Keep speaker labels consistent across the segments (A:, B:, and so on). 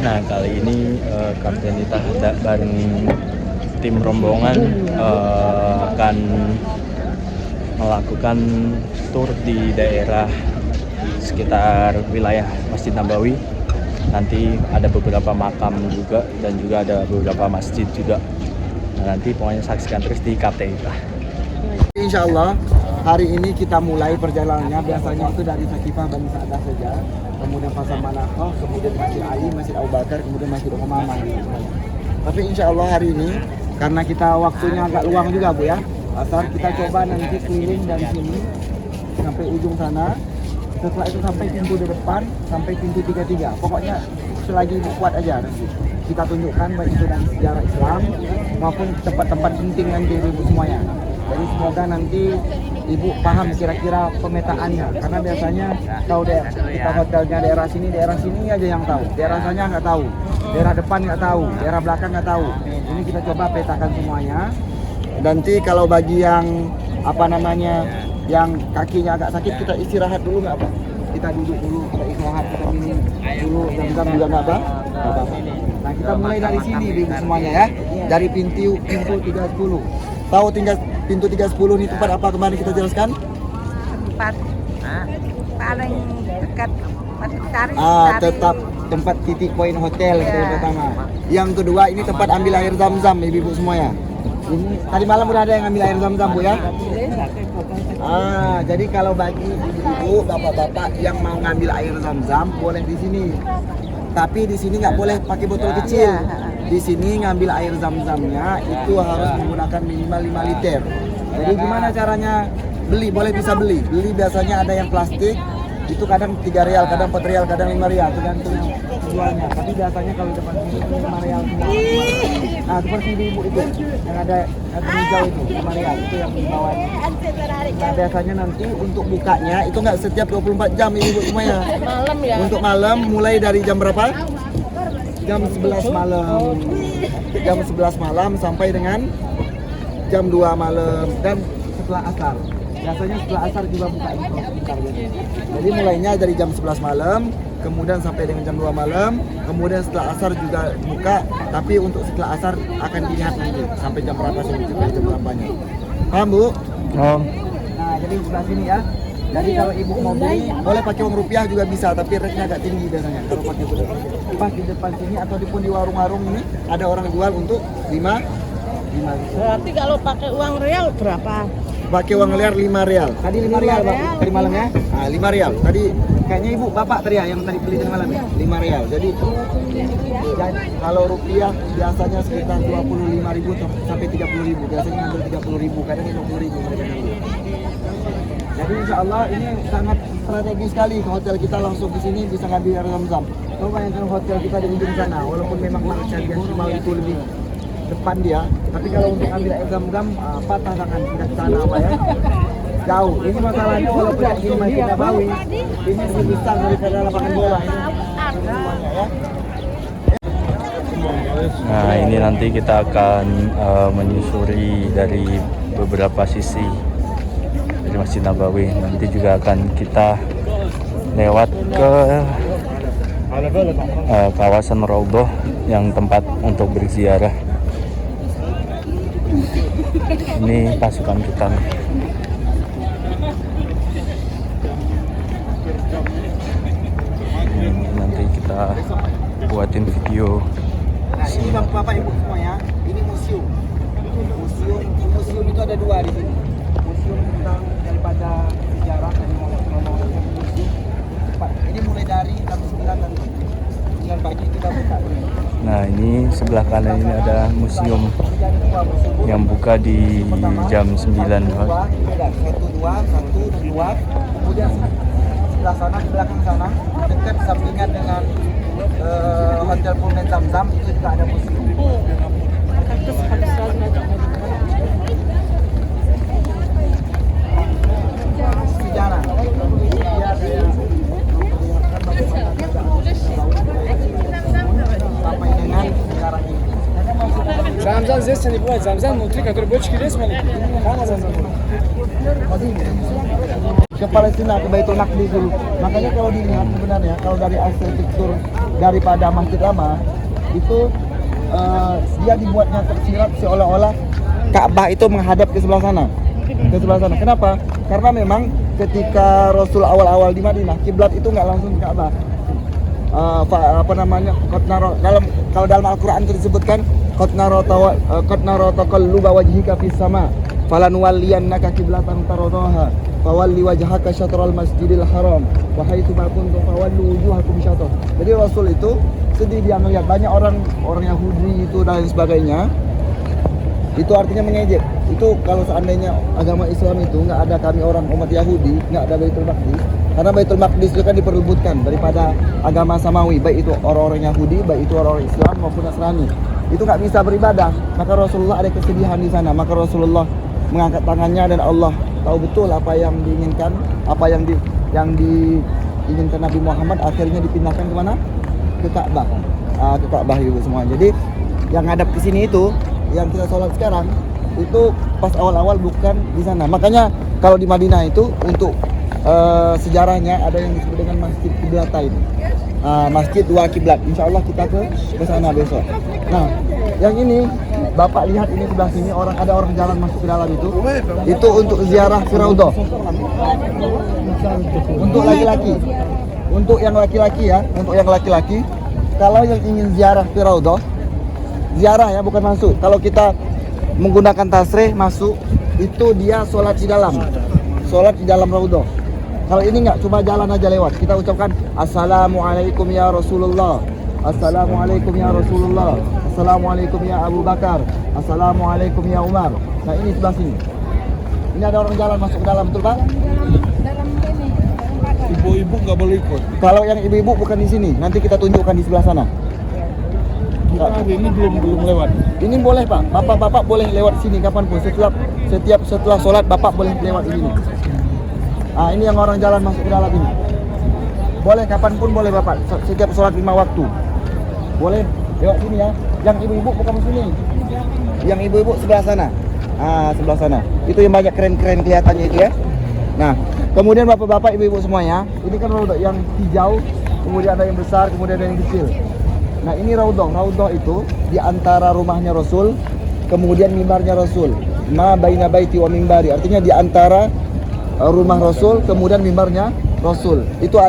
A: Nah, kali ini Kapten Dita bareng tim rombongan akan melakukan tur di daerah sekitar wilayah Masjid Nabawi. Nanti ada beberapa makam juga dan juga ada beberapa masjid juga. Nah, nanti pokoknya saksikan terus di Kapten Dita.
B: Insya Allah hari ini kita mulai perjalanannya. Biasanya itu dari Sakifah Bani Sa'adah saja, kemudian Pasar Manakoh, kemudian Masjid Ali, Masjid Abu Bakar, kemudian Masjid Umamah. Tapi insya Allah hari ini karena kita waktunya agak luang juga Bu ya, asal kita coba nanti keliling dari sini sampai ujung sana. Setelah itu sampai pintu di depan, sampai pintu 33. Pokoknya selagi Ibu kuat aja nanti kita tunjukkan baik itu dari sejarah Islam maupun tempat-tempat penting nanti Ibu semuanya. Jadi semoga nanti Ibu paham kira-kira pemetaannya, karena biasanya tahu deh kita hotelnya daerah sini aja yang tahu, daerah sana nggak tahu, daerah depan nggak tahu, daerah belakang nggak tahu. Ini kita coba petakan semuanya. Nanti kalau bagi yang yang kakinya agak sakit, kita istirahat dulu nggak apa? Kita duduk dulu, kita istirahat, kita minum dulu, jam juga nggak apa? Nah kita mulai dari sini Ibu semuanya ya, dari pintu 310. Tahu tinggal pintu 310 ini tempat apa kemarin kita jelaskan?
C: Tempat paling dekat Cari.
B: Tetap tempat titik poin hotel yang pertama. Yang kedua ini tempat ambil air zam-zam ibu-ibu semuanya. Ini tadi malam udah ada yang ambil air zam-zam Bu ya? Jadi kalau bagi ibu-ibu, bapak-bapak yang mau ngambil air zam-zam boleh di sini. Tapi di sini nggak boleh pakai botol kecil. Di sini ngambil air zam-zamnya itu harus menggunakan minimal 5 liter. Jadi gimana caranya beli? Boleh bisa beli. Beli biasanya ada yang plastik, itu kadang 3 rial, kadang 4 rial, kadang 5 rial, tergantung yang jualnya. Tapi biasanya kalau depan sini 5 rial semua. Nah, seperti ibu itu yang ada hijau itu 5 rial, itu yang di bawahnya. Nah, biasanya nanti untuk bukanya itu nggak setiap 24 jam ibu semuanya.
C: Malam ya.
B: Untuk malam mulai dari jam berapa? Jam 11 malam. Jam 11 malam sampai dengan jam 2 malam dan setelah asar. Biasanya setelah asar juga buka itu. Jadi mulainya dari jam 11 malam, kemudian sampai dengan jam 2 malam, kemudian setelah asar juga buka, tapi untuk setelah asar akan dilihat nanti sampai jam berapa sampai jam berapanya. Paham Bu?
A: Om.
B: Nah, jadi sebelah sini ya. Jadi kalau ibu mau beli, boleh pakai uang rupiah juga bisa, tapi rate-nya agak tinggi biasanya kalau pakai uang. Pas di depan sini atau di warung-warung ini ada orang jual untuk 5.
C: Berarti kalau pakai uang real berapa?
B: Pakai uang real 5 rial. Tadi 5 rial Pak, tadi malam ya? 5 rial. Tadi kayaknya ibu bapak tadi ya yang tadi beli tadi malam ya? 5 rial. Jadi kalau rupiah biasanya sekitar 25.000 sampai 30.000. Biasanya hampir 30.000, kadang 50.000 mereka beli. Jadi insya Allah ini sangat strategi sekali ke hotel kita, langsung ke sini bisa ngambil air zam-zam. Kalau bayangkan hotel kita di ujung sana, walaupun memang harga cuma itu lebih depan dia, tapi kalau untuk ambil air zam-zam patah tangan tidak ke sana Pak ya. Jauh. Ini masalahnya walaupun yang ini Masjid Nabawi, ini lebih besar daripada lapangan bola ini. Semuanya ya.
A: Nah, ini nanti kita akan menyusuri dari beberapa sisi dari Masjid Nabawi. Nanti juga akan kita lewat ke kawasan Raudhah yang tempat untuk berziarah. Ini pasukan kita. Nanti kita buatin video.
B: Nah, ini Bapak Ibu semuanya, ini museum. Museum itu ada 2 di sini. Museum tentang daripada sejarah dan museum. Ini mulai dari jam 9 pagi kita buka.
A: Nah, ini sebelah kanan ini ada museum yang buka di jam 9.
B: 1, 2. Kemudian sebelah sana, di belakang sana, dekat sampingan dengan Hotel Pullman Zam-Zam itu juga ada museum. Sejarah. Sampai dengan sekarang ini.
D: Zam-Zam здесь не бывает. Zam-Zam внутри, который бочки лес маленький. Там Zam-Zam.
B: Ke Palestina, ke Baitul Maqdis dulu. Makanya kalau dilihat sebenarnya kalau dari arsitektur daripada masjid lama itu dia dibuatnya tersirat seolah-olah Ka'bah itu menghadap ke sebelah sana. Kenapa? Karena memang ketika Rasul awal-awal di Madinah, kiblat itu nggak langsung ke Ka'bah. Kalau dalam Al-Qur'an itu disebutkan qad nara taqalluba wajhika fis sama falanuwalliyannaka qiblatan tardaha fawalli wajhaka syatral masjidil haram wa haitsu ma kuntum fawallu wujuhakum syatr. Jadi Rasul itu sedih dia melihat banyak orang Yahudi itu dan sebagainya. Itu artinya mengejek. Itu kalau seandainya agama Islam itu nggak ada kami orang umat Yahudi, nggak ada Baitul Maqdis. Karena Baitul Maqdis itu kan diperebutkan daripada agama Samawi, baik itu orang-orang Yahudi, baik itu orang-orang Islam maupun Nasrani. Itu nggak bisa beribadah. Maka Rasulullah ada kesedihan di sana. Maka Rasulullah mengangkat tangannya dan Allah tahu betul apa yang diinginkan, apa yang diinginkan Nabi Muhammad akhirnya dipindahkan ke mana? Ke Ka'bah. Ke Ka'bah itu semua. Jadi yang ngadap ke sini itu yang kita sholat sekarang itu pas awal-awal bukan di sana. Makanya kalau di Madinah itu untuk sejarahnya ada yang disebut dengan Masjid Qiblatain, Masjid Dua Kiblat. Insya Allah kita ke sana besok. Nah, yang ini Bapak lihat ini sebelah sini ada orang jalan masuk ke dalam itu untuk ziarah ke Raudhah. Untuk laki-laki, untuk yang laki-laki kalau yang ingin ziarah ke Raudhah, ziarah ya, bukan masuk. Kalau kita menggunakan tasrih masuk, itu dia sholat di dalam Raudhah. Kalau ini enggak, cuma jalan aja lewat. Kita ucapkan Assalamualaikum ya Rasulullah, Assalamualaikum ya Rasulullah, Assalamualaikum ya Abu Bakar, Assalamualaikum ya Umar. Nah ini sebelah sini. Ini ada orang jalan masuk ke dalam, betul Pak?
E: Ibu-ibu nggak boleh ikut.
B: Kalau yang ibu-ibu bukan di sini, nanti kita tunjukkan di sebelah sana.
E: Kita hari ini belum lewat.
B: Ini boleh Pak, bapak-bapak boleh lewat sini kapanpun. Setelah sholat bapak boleh lewat di sini. Ini yang orang jalan masuk ke dalam ini. Boleh kapanpun boleh bapak. Setiap sholat 5 waktu. Boleh lewat sini ya. Yang ibu-ibu bukan di sini. Yang ibu-ibu sebelah sana. Sebelah sana. Itu yang banyak keren-keren kelihatannya itu ya. Nah, kemudian bapak-bapak, ibu-ibu semuanya, ini kan Raudhah yang hijau, kemudian ada yang besar, kemudian ada yang kecil. Nah ini Raudhah itu di antara rumahnya Rasul, kemudian mimbarnya Rasul. Ma baina baiti wa mimbari, artinya di antara rumah Rasul kemudian mimbarnya Rasul. Itulah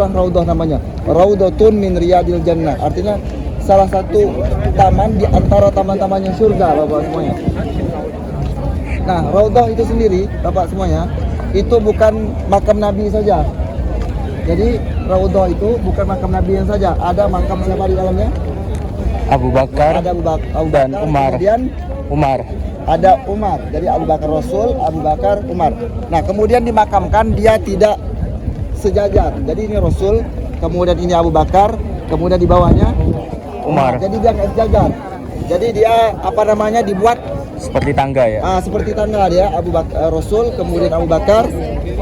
B: Raudhah namanya. Raudhatun min riyadil jannah, artinya salah satu taman di antara taman-tamannya surga, Bapak semuanya. Nah, Raudhah itu sendiri, Bapak semuanya, itu bukan makam Nabi saja. Jadi Raudhah itu bukan makam Nabi yang saja, ada makam siapa di dalamnya?
A: Abu Bakar,
B: Ada Abu Bakar
A: dan Umar.
B: Kemudian
A: Umar.
B: ada Umar. Jadi Abu Bakar Rasul, Abu Bakar, Umar. Nah, kemudian dimakamkan dia tidak sejajar. Jadi ini Rasul, kemudian ini Abu Bakar, kemudian di bawahnya
A: Umar.
B: Jadi dia nggak sejajar. Jadi dia dibuat
A: Seperti tangga ya.
B: seperti tangga dia, Abu Bakar Rasul, kemudian Abu Bakar,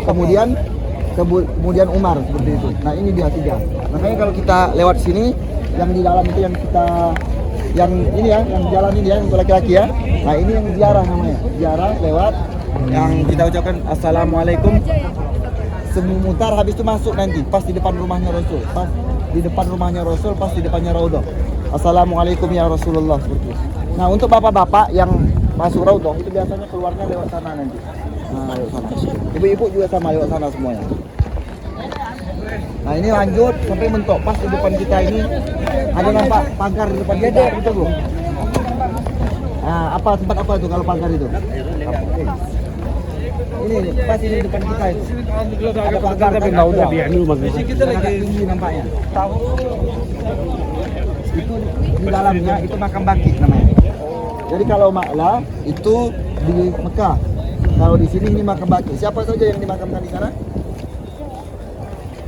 B: kemudian Umar, seperti itu. Nah ini dia 3. Makanya kalau kita lewat sini, yang di dalam itu yang ini ya, yang jalan ini ya untuk laki-laki ya. Nah ini yang ziarah namanya, ziarah lewat yang kita ucapkan Assalamualaikum. Semutar habis itu masuk nanti pas di depan rumahnya Rasul, pas di depannya Raudhah. Assalamualaikum ya Rasulullah, seperti itu. Nah untuk bapak-bapak yang masuk Raudhah itu biasanya keluarnya lewat sana nanti. Nah lewat sana. Ibu-ibu juga sama lewat sana semuanya. Nah ini lanjut sampai mentok pas di depan kita ini ada nampak pagar di depan kita itu belum? Nah tempat apa itu kalau pagar itu? Ini pas ini depan kita itu ada pagar tapi nggak udah. Kita lagi tinggi nampaknya. Itu di dalamnya itu makam Baqi namanya. Jadi kalau Ma'la itu di Mekah. Kalau di sini ini makam Baqi. Siapa saja yang dimakamkan di sana?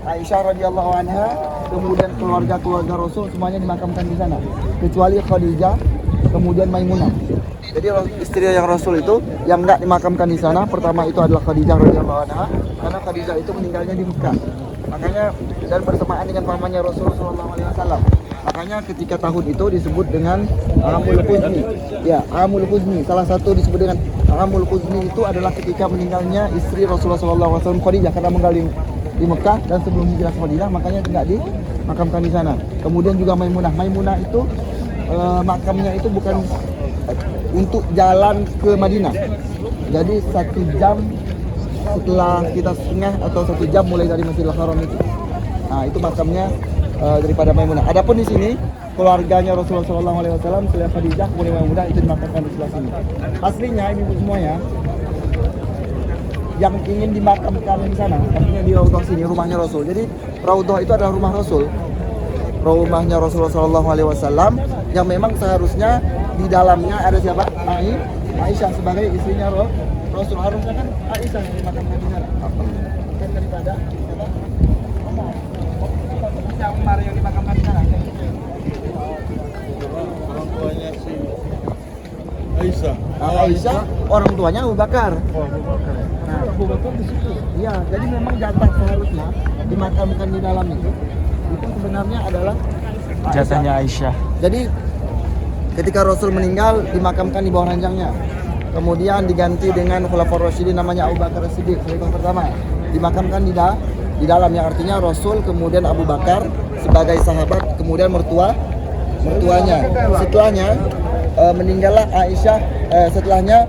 B: Aisyah radhiyallahu anha, kemudian keluarga Rasul semuanya dimakamkan di sana, kecuali Khadijah, kemudian Maimunah. Jadi istri yang Rasul itu yang enggak dimakamkan di sana, pertama itu adalah Khadijah radhiyallahu anha, karena Khadijah itu meninggalnya di Mekah. Makanya dan bersamaan dengan pamannya Rasulullah sallallahu alaihi wasallam. Makanya ketika tahun itu disebut dengan Amul Huzni. Ya, Amul Huzni. Salah satu disebut dengan Amul Huzni itu adalah ketika meninggalnya istri Rasulullah sallallahu alaihi wasallam Khadijah, karena meninggal di Mekah dan sebelum hijrah ke Madinah, makanya tidak dimakamkan di sana. Kemudian juga Maimunah. Maimunah itu makamnya itu bukan untuk jalan ke Madinah. Jadi 1 jam setelah kita setengah atau 1 jam mulai dari Masjidil Haram itu. Nah, itu makamnya daripada Maimunah. Adapun di sini keluarganya Rasulullah SAW, selain Khadijah, kemudian Maimunah itu dimakamkan di sebelah sini. Aslinya ibu semuanya yang ingin dimakamkan di sana, artinya di Raudhah sini, rumahnya Rasul. Jadi Raudhah itu adalah rumah Rasul, rumahnya Rasulullah SAW, yang memang seharusnya di dalamnya ada siapa? Aisyah sebagai istrinya Rasul. Harusnya kan Aisyah yang dimakamkan di sana. Bukan daripada siapa? Umar yang dimakamkan di sana.
E: Orang tuanya si Aisyah.
B: Aisyah, orang tuanya Abu Bakar.
E: Oh, Abu Bakar.
B: Nah, Abu Bakar di situ. Iya, jadi memang jatah seharusnya dimakamkan di dalam itu sebenarnya adalah
A: Jatahnya Aisyah.
B: Jadi ketika Rasul meninggal dimakamkan di bawah ranjangnya. Kemudian diganti dengan Khulafaur Rasyidin namanya Abu Bakar As-Siddiq, khalifah pertama. Dimakamkan di dalam, yang artinya Rasul, kemudian Abu Bakar sebagai sahabat, kemudian mertuanya. Setelahnya meninggallah Aisyah. Setelahnya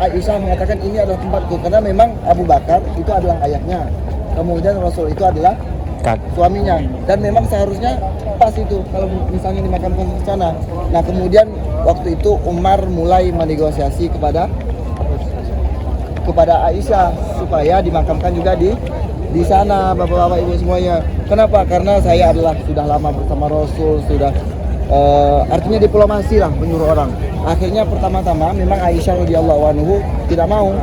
B: Aisyah mengatakan ini adalah tempatku, karena memang Abu Bakar itu adalah ayahnya, kemudian Rasul itu adalah suaminya, dan memang seharusnya pas itu kalau misalnya dimakamkan di sana. Nah, kemudian waktu itu Umar mulai menegosiasi kepada Aisyah supaya dimakamkan juga di sana, bapak-bapak ibu semuanya. Kenapa? Karena saya adalah sudah lama bersama Rasul, sudah artinya diplomasi lah menyuruh orang. Akhirnya pertama-tama memang Aisyah radhiyallahu anhu tidak mau.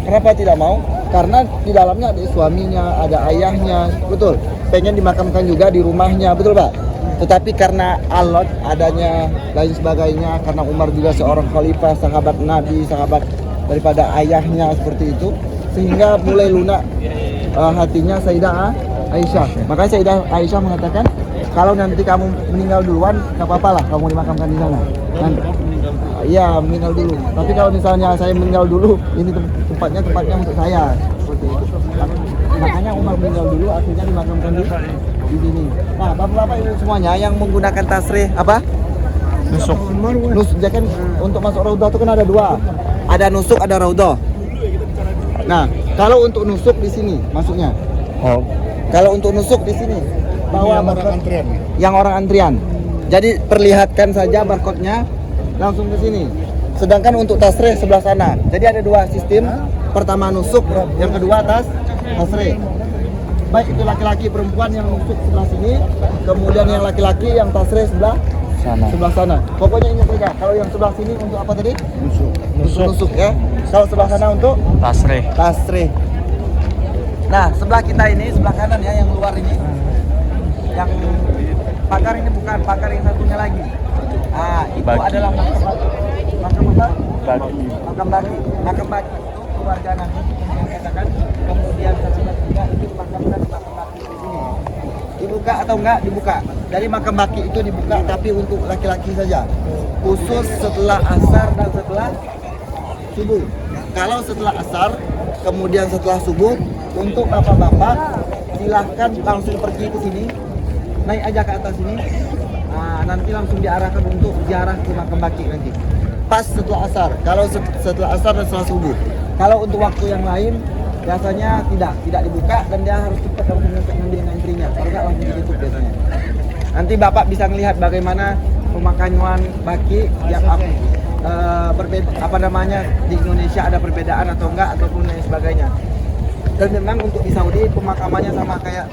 B: Kenapa tidak mau? Karena di dalamnya ada suaminya, ada ayahnya, betul. Pengen dimakamkan juga di rumahnya, betul Pak? Tetapi karena Allah adanya lain sebagainya, karena Umar juga seorang khalifah, sahabat Nabi, sahabat daripada ayahnya seperti itu, sehingga mulai lunak hatinya Sayyidah Aisyah. Makanya Sayyidah Aisyah mengatakan, kalau nanti kamu meninggal duluan, gak apa-apa lah kamu dimakamkan di sana. Iya, meninggal dulu. Tapi kalau misalnya saya meninggal dulu, ini tempatnya untuk saya. Seperti itu. Makanya Umar meninggal dulu, akhirnya dimakamkan di sini. Nah, bapak-bapak ibu semuanya yang menggunakan tasrih apa?
A: Nusuk.
B: Nusuk. Jadi kan untuk masuk Raudhah itu kan ada 2. Ada nusuk, ada Raudhah. Nah, kalau untuk nusuk di sini masuknya.
A: Oh.
B: Kalau untuk nusuk di sini bawa
E: orang antrian.
B: Yang orang antrian. Jadi perlihatkan saja barcode-nya langsung ke sini. Sedangkan untuk tasrih sebelah sana. Jadi ada 2 sistem. Pertama nusuk, yang kedua tasrih. Baik itu laki-laki perempuan yang nusuk sebelah sini, kemudian yang laki-laki yang tasrih sebelah sana. Pokoknya ingat saja, kalau yang sebelah sini untuk apa tadi? Nusuk ya. Kalau sebelah sana untuk tasrih. Nah, sebelah kita ini, sebelah kanan ya, yang luar ini. Yang pagar ini bukan, pagar yang satunya lagi. Ah, itu adalah makam apa? Makam baki itu keluarga Nabi yang katakan. Kemudian sahabat juga itu dimakamkan di makam baki di sini. Dibuka atau enggak? Dibuka. Jadi makam baki itu dibuka, tapi untuk laki-laki saja. Khusus setelah asar dan setelah subuh. Kalau setelah asar, kemudian setelah subuh, untuk bapak-bapak silahkan langsung pergi ke sini, naik aja ke atas sini. Nah, nanti langsung diarahkan untuk ziarah ke makam baki nanti. Pas setelah asar. Kalau setelah asar dan setelah subuh. Kalau untuk waktu yang lain biasanya tidak dibuka, dan dia harus cepat langsung ngambil dengan istrinya. Kalau nggak langsung ditutup biasanya. Nanti bapak bisa melihat bagaimana pemakaman baki yang berbeda, apa namanya, di Indonesia ada perbedaan atau enggak ataupun lain sebagainya. Dan memang untuk di Saudi pemakamannya sama kayak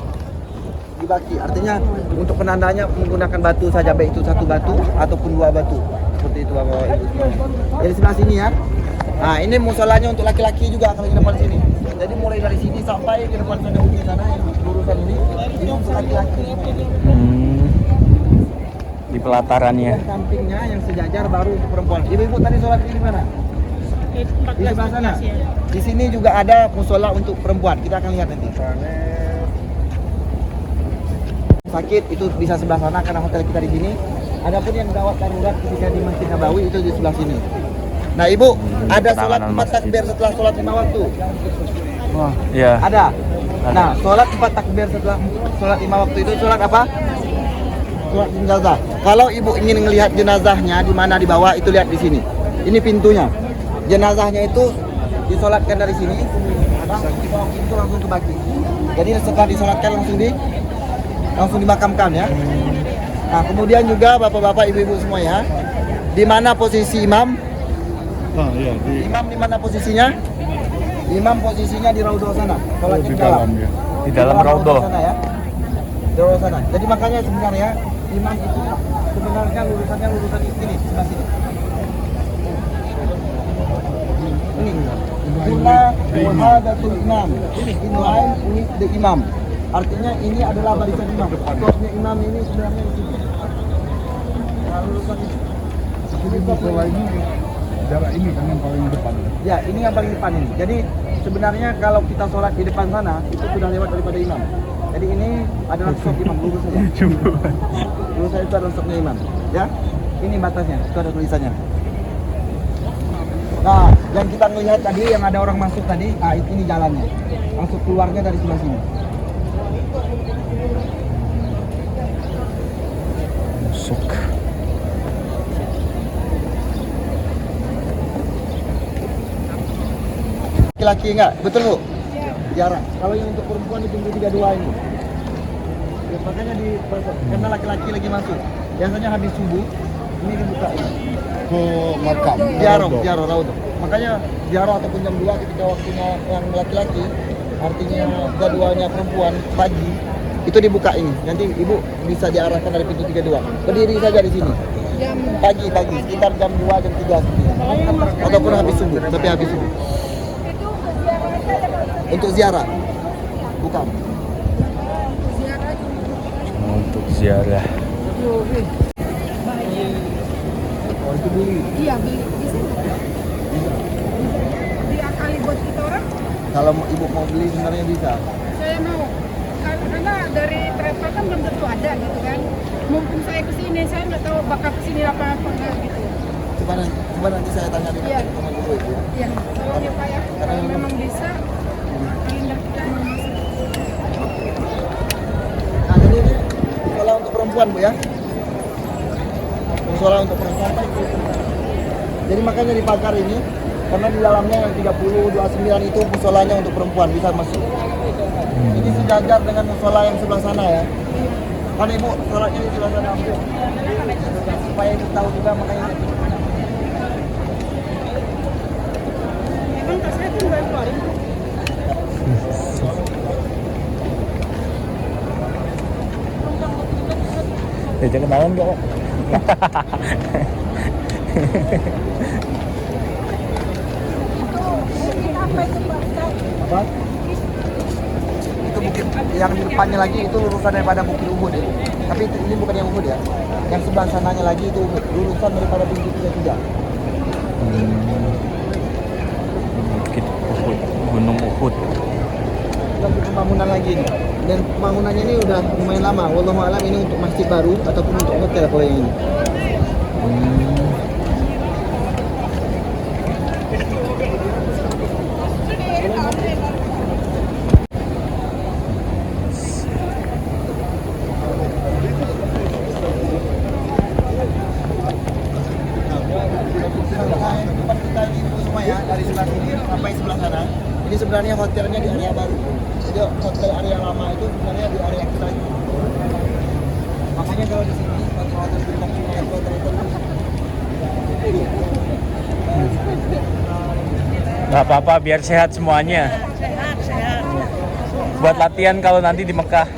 B: di baki, artinya untuk penandanya menggunakan batu saja, baik itu 1 batu ataupun 2 batu, seperti itu bapak ibu. Jadi sebelah sini ya. Nah, ini musolanya untuk laki-laki juga kalau di depan sini. Jadi mulai dari sini sampai ke depan sana, ujung sana yang lurusan ini untuk laki-laki.
A: Di pelatarannya.
B: Dan sampingnya yang sejajar baru untuk perempuan. Ibu-ibu tadi sholat di mana? Di sebelah sana. Di sini juga ada musola untuk perempuan. Kita akan lihat nanti. Sakit itu bisa sebelah sana karena hotel kita di sini. Adapun yang gawat darurat ketika di Masjid Nabawi itu di sebelah sini. Nah, Ibu, ada sholat 4 takbir setelah sholat 5 waktu.
A: Wah, iya.
B: Ada. Nah, sholat 4 takbir setelah sholat 5 waktu itu sholat apa? Sholat jenazah. Kalau ibu ingin melihat jenazahnya di mana dibawa, itu lihat di sini. Ini pintunya. Jenazahnya itu disolatkan dari sini, dibawa pintu langsung ke baki. Jadi setelah disolatkan langsung dimakamkan ya. Nah, kemudian juga bapak-bapak, ibu-ibu semua ya, di mana posisi imam?
E: Ah, iya,
B: Imam di mana posisinya? Imam posisinya di raudhah sana. Sholatnya
E: di
B: di dalam.
E: dalam ya.
A: Di dalam raudhah.
B: sana ya. Di raudhah sana. Jadi makanya sebenarnya imam itu sebenarnya lulusan ini sebelah sini. Ini. Sunnah wahadatul imam. In line with the imam. Artinya ini adalah barisan imam. Stopnya imam ini sebenarnya di sini. Nah, lulusan ini.
E: Ini musola ini jarak ini kan yang paling depan.
B: Ya, ini yang paling depan ini. Jadi sebenarnya kalau kita sholat di depan sana itu sudah lewat daripada imam. Jadi ini adalah stop imam, lurus saja. Lurus saja itu adalah stopnya imam. Ya, ini batasnya. Itu ada tulisannya. Nah, yang kita melihat tadi yang ada orang masuk tadi, ini jalannya. Masuk keluarnya dari sebelah sini.
A: Masuk.
B: Laki-laki enggak? Betul Bu? Jarak. Kalau yang untuk perempuan di pintu 32 ini. Ya, makanya karena laki-laki lagi masuk. Biasanya habis subuh ini dibuka ini.
E: Ke makam.
B: Ziarah raudhah. Makanya ziarah ataupun jam 2 ketika waktunya yang laki-laki, artinya jadwalnya perempuan pagi, itu dibuka ini. Nanti ibu bisa diarahkan dari pintu 32. Berdiri saja di sini. Pagi sekitar jam 2 jam 3 ataupun habis subuh, tapi habis subuh. Untuk ziarah. Bukan.
A: Untuk ziarah.
B: Oh, itu beli.
F: Iya, beli di sini. Diakali buat kita orang,
B: Kalau ibu mau beli sebenarnya bisa.
F: saya mau. Karena dari travel kan belum tentu ada gitu kan. Mumpung saya kesini, saya nggak tahu bakal kesini apa enggak gitu.
B: Coba nanti saya tanya dengan
F: Iya.
B: teman ibu itu ya.
F: Iya, tolong ya Pak ya. Kalau memang bisa, akalin dah kita mau masuk.
B: Nah, jadi ini musola untuk perempuan Bu ya. Musola untuk perempuan. Jadi makanya dibakar ini karena di dalamnya yang 30, 29 itu musolanya untuk perempuan bisa masuk. Ini sejajar dengan musola yang sebelah sana ya. Kan ibu sholatnya di sebelah sana ambil. Supaya ibu tahu juga makanya.
F: Memang tas saya tuh nggak keluarin.
A: Diajak kenalan gak, Pak?
B: Apa? Itu bukit yang di depannya lagi itu lurusan daripada Bukit Uhud ya. Tapi ini bukan yang Uhud ya. Yang sebelah sananya lagi itu Uhud, lurusan daripada pintu 33.
A: Bukit Uhud, Gunung Uhud.
B: Lagi pembangunan lagi ini. Dan pembangunannya ini udah lumayan lama. Wallahu alam ini untuk masjid baru ataupun untuk hotel kalau yang ini. Tempat kita ini semua ya dari sebelah sini sampai sebelah sana. Ini sebenarnya hotelnya di area baru. Jadi hotel area lama itu sebenarnya di area kita ini. Makanya kalau di sini hotel bintang 5 hotel itu
A: Gak apa-apa, biar sehat semuanya.
C: Sehat.
A: Buat latihan kalau nanti di Mekah.